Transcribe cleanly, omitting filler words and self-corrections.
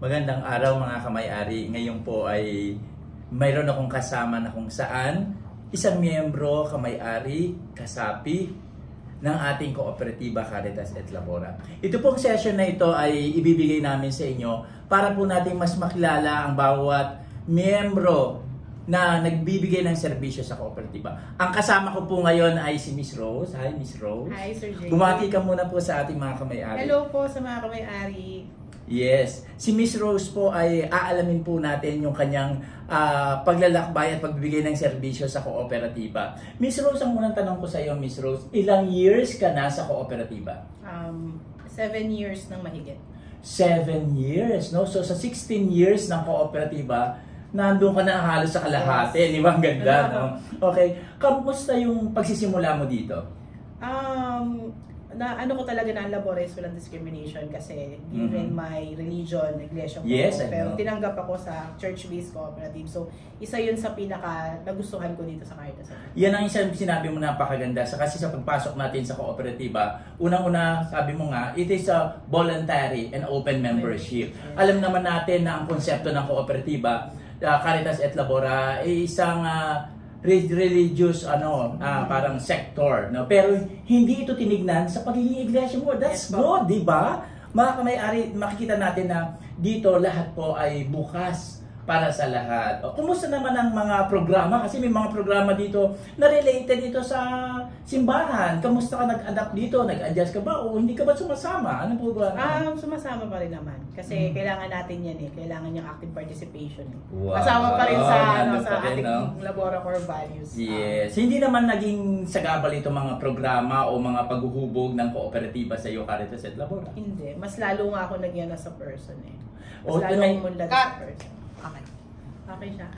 Magandang araw mga kamay-ari. Ngayon po ay mayroon akong kasama na kung saan isang miyembro, kamay-ari, kasapi ng ating kooperatiba Caritas et Labora. Ito pong session na ito ay ibibigay namin sa inyo para po natin mas makilala ang bawat miyembro na nagbibigay ng serbisyo sa kooperatiba. Ang kasama ko po ngayon ay si Miss Rose. Hi, Miss Rose. Hi, Sir Jay. Bumati ka muna po sa ating mga kamay-ari. Hello po sa mga kamay-ari. Yes. Si Miss Rose po ay aalamin po natin yung kanyang paglalakbay at pagbibigay ng serbisyo sa kooperatiba. Miss Rose, ang unang tanong ko sa iyo, Miss Rose, ilang years ka na sa kooperatiba? 7 years ng mahigit. 7 years, no? So sa 16 years ng kooperatiba, nandun ka na halos sa kalahati. Yes. Di ba? Ang ganda, no? Okay. Kamusta yung pagsisimula mo dito? Ano ko talaga na labor is walang discrimination kasi given my religion, iglesia ko. Yes, pero tinanggap ako sa church-based cooperative. So, isa yun sa pinaka nagustuhan ko dito sa Caritas. Yan ang isang sinabi mo napakaganda. Kasi sa pagpasok natin sa kooperatiba, unang-una, sabi mo nga, it is a voluntary and open membership. Yes. Alam naman natin na ang konsepto ng kooperatiba, Caritas et Labora, ay isang religious parang sector, no? Pero hindi ito tinignan sa pagiging iglesia mo. That's good, di ba? Mga kamay-ari, makikita natin na dito lahat po ay bukas para sa lahat. O, kumusta naman ang mga programa? Kasi may mga programa dito na related dito sa simbahan. Kamusta ka nag-adapt dito? Nag-adjust ka ba? O hindi ka ba sumasama? Anong programa? Sumasama pa rin naman. Kasi kailangan natin yan eh. Kailangan yung active participation. Wow. Kasama pa rin sa ating no? Labora core values. Yes. Hindi naman naging sagabal ito mga programa o mga paghuhubog ng kooperatiba sa iyo, Caritas et Labora? Hindi. Mas lalo nga ako nagyan as a person eh. O, Mas lalo umunlad as a person. Okay. Okay siya.